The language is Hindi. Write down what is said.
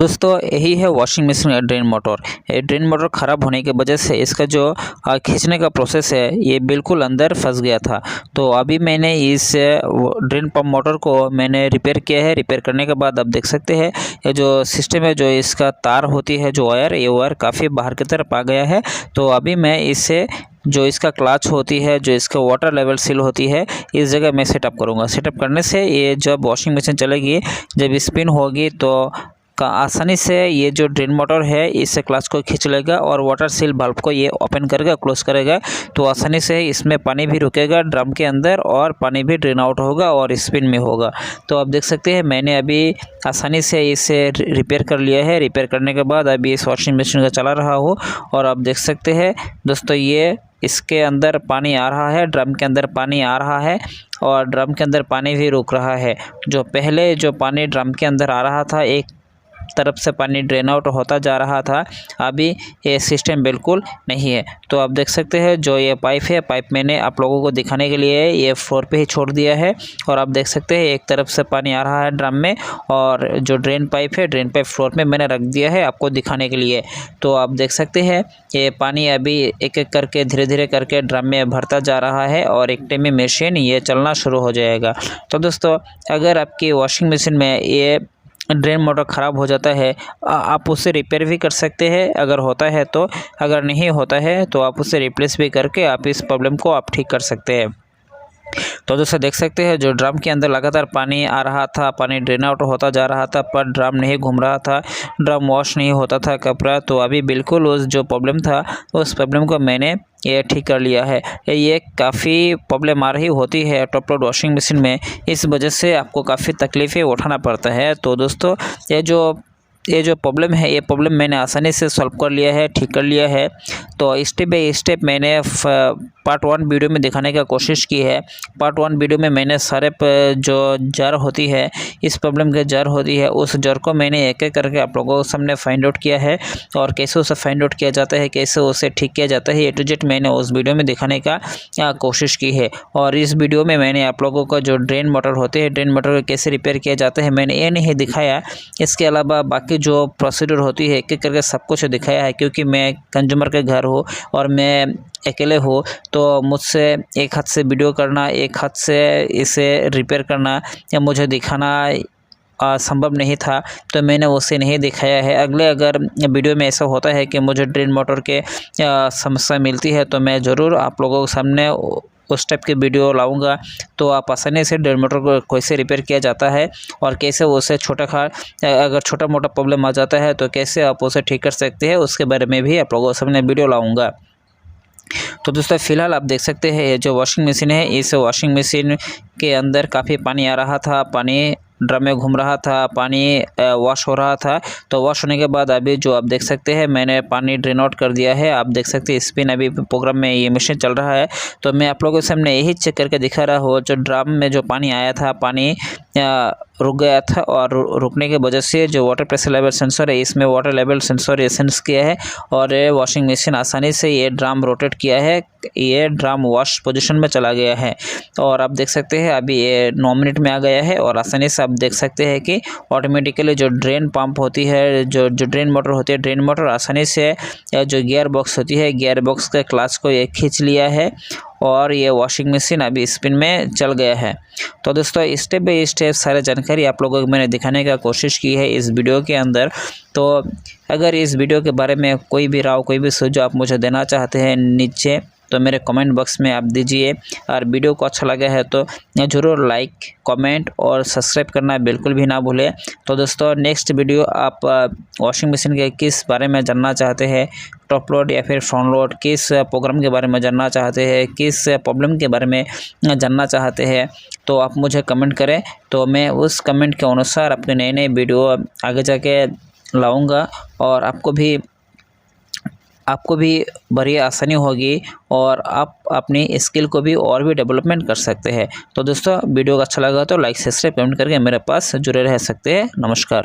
दोस्तों यही है वॉशिंग मशीन या ड्रेन मोटर। ये ड्रेन मोटर ख़राब होने की वजह से इसका जो खींचने का प्रोसेस है ये बिल्कुल अंदर फंस गया था। तो अभी मैंने इस ड्रेन पंप मोटर को मैंने रिपेयर किया है। रिपेयर करने के बाद आप देख सकते हैं ये जो सिस्टम है, जो इसका तार होती है, जो वायर, ये वायर काफ़ी बाहर की तरफ आ गया है। तो अभी मैं इससे जो इसका क्लच होती है, जो इसका वाटर लेवल सील होती है, इस जगह मैं सेटअप करूँगा। सेटअप करने से ये जब वॉशिंग मशीन चलेगी, जब स्पिन होगी तो आसानी से ये जो ड्रेन मोटर है इस क्लच को खींच लेगा और वाटर सील वाल्व को ये ओपन करेगा, क्लोज करेगा। तो आसानी से इसमें पानी भी रुकेगा ड्रम के अंदर और पानी भी ड्रेन आउट होगा और स्पिन में होगा। तो आप देख सकते हैं मैंने अभी आसानी से इसे रिपेयर कर लिया है। रिपेयर करने के बाद अभी इस वॉशिंग मशीन को चला रहा हूँ और आप देख सकते हैं दोस्तों, ये इसके अंदर पानी आ रहा है, ड्रम के अंदर पानी आ रहा है और ड्रम के अंदर पानी भी रुक रहा है। जो पहले जो पानी ड्रम के अंदर आ रहा था, एक तरफ से पानी ड्रेन आउट होता जा रहा था, अभी ये सिस्टम बिल्कुल नहीं है। तो आप देख सकते हैं जो ये पाइप है, पाइप मैंने आप लोगों को दिखाने के लिए ये फ्लोर पे ही छोड़ दिया है और आप देख सकते हैं एक तरफ से पानी आ रहा है ड्रम में और जो ड्रेन पाइप है, ड्रेन पाइप फ्लोर में मैंने रख दिया है आपको दिखाने के लिए। तो आप देख सकते हैं ये पानी अभी एक एक करके धीरे धीरे करके ड्रम में भरता जा रहा है और एक टाइम में मशीन ये चलना शुरू हो जाएगा। तो दोस्तों, अगर आपकी वॉशिंग मशीन में ये ड्रेन मोटर ख़राब हो जाता है, आप उसे रिपेयर भी कर सकते हैं अगर होता है तो। अगर नहीं होता है तो आप उसे रिप्लेस भी करके आप इस प्रॉब्लम को आप ठीक कर सकते हैं। तो दोस्तों देख सकते हैं जो ड्रम के अंदर लगातार पानी आ रहा था, पानी ड्रेन आउट होता जा रहा था, पर ड्रम नहीं घूम रहा था, ड्रम वॉश नहीं होता था कपड़ा। तो अभी बिल्कुल उस जो प्रॉब्लम था, उस प्रॉब्लम को मैंने ये ठीक कर लिया है। ये काफ़ी प्रॉब्लम आ रही होती है टॉप लोड वॉशिंग मशीन में, इस वजह से आपको काफ़ी तकलीफ़ें उठाना पड़ता है। तो दोस्तों ये जो प्रॉब्लम है, ये प्रॉब्लम मैंने आसानी से सॉल्व कर लिया है, ठीक कर लिया है। तो स्टेप बाय स्टेप मैंने पार्ट 1 वीडियो में दिखाने का कोशिश की है। पार्ट 1 वीडियो में मैंने सारे जो जड़ होती है, इस प्रॉब्लम के जड़ होती है, उस जड़ को मैंने एक एक करके आप लोगों के सामने फाइंड आउट किया है और कैसे उसे फाइंड आउट किया जाता है, कैसे उसे ठीक किया जाता है, ए टू जेड मैंने उस वीडियो में दिखाने का कोशिश की है। और इस वीडियो में मैंने आप लोगों को जो ड्रेन मोटर होते हैं, ड्रेन मोटर को कैसे रिपेयर किया जाता है, मैंने ये नहीं दिखाया। इसके अलावा बाकी जो प्रोसीड्यूर होती है एक एक करके सब कुछ दिखाया है, क्योंकि मैं कंज्यूमर के घर हूँ और मैं अकेले हूँ। तो मुझसे एक हाथ से वीडियो करना, एक हाथ से इसे रिपेयर करना या मुझे दिखाना संभव नहीं था, तो मैंने उसे नहीं दिखाया है। अगर वीडियो में ऐसा होता है कि मुझे ड्रेन मोटर के समस्या मिलती है, तो मैं ज़रूर आप लोगों के सामने उस टाइप की वीडियो लाऊंगा। तो आप आसानी से ड्रेन मोटर को कैसे रिपेयर किया जाता है और कैसे उसे अगर छोटा मोटा प्रॉब्लम आ जाता है तो कैसे आप उसे ठीक कर सकते हैं, उसके बारे में भी आप लोगों के सामने वीडियो लाऊंगा। तो दोस्तों फिलहाल आप देख सकते हैं ये जो वॉशिंग मशीन है, इस वॉशिंग मशीन के अंदर काफ़ी पानी आ रहा था, पानी ड्रम में घूम रहा था, पानी वॉश हो रहा था। तो वॉश होने के बाद अभी जो आप देख सकते हैं मैंने पानी ड्रेन आउट कर दिया है। आप देख सकते हैं स्पिन अभी प्रोग्राम में ये मशीन चल रहा है। तो मैं आप लोगों के सामने यही चेक करके दिखा रहा हूँ, जो ड्रम में जो पानी आया था, पानी रुक गया था और रुकने की वजह से जो वाटर प्रेशर लेवल सेंसर है, इसमें वाटर लेवल सेंसर ये सेंस किया है और ये वॉशिंग मशीन आसानी से ये ड्रम रोटेट किया है, ये ड्रम वॉश पोजीशन में चला गया है। और आप देख सकते हैं अभी ये 9 मिनट में आ गया है और आसानी से आप देख सकते हैं कि ऑटोमेटिकली जो ड्रेन पंप होती है, जो ड्रेन मोटर होती है, ड्रेन मोटर आसानी से जो गियर बॉक्स होती है, गियर बॉक्स के क्लच को ये खींच लिया है और ये वॉशिंग मशीन अभी स्पिन में चल गया है। तो दोस्तों स्टेप बाय स्टेप सारे जानकारी आप लोगों को मैंने दिखाने का कोशिश की है इस वीडियो के अंदर। तो अगर इस वीडियो के बारे में कोई भी राव, कोई भी सुझाव आप मुझे देना चाहते हैं नीचे, तो मेरे कमेंट बॉक्स में आप दीजिए। और वीडियो को अच्छा लगा है तो ज़रूर लाइक, कमेंट और सब्सक्राइब करना बिल्कुल भी ना भूलें। तो दोस्तों नेक्स्ट वीडियो आप वॉशिंग मशीन के किस बारे में जानना चाहते हैं, टॉप लोड या फिर फ्रंट लोड, किस प्रोग्राम के बारे में जानना चाहते हैं, किस प्रॉब्लम के बारे में जानना चाहते हैं, तो आप मुझे कमेंट करें। तो मैं उस कमेंट के अनुसार अपने नए नए वीडियो आगे जाके लाऊँगा और आपको भी बड़ी आसानी होगी और आप अपनी स्किल को भी और भी डेवलपमेंट कर सकते हैं। तो दोस्तों वीडियो अच्छा लगा तो लाइक, सब्सक्राइब, कमेंट करके मेरे पास जुड़े रह सकते हैं। नमस्कार।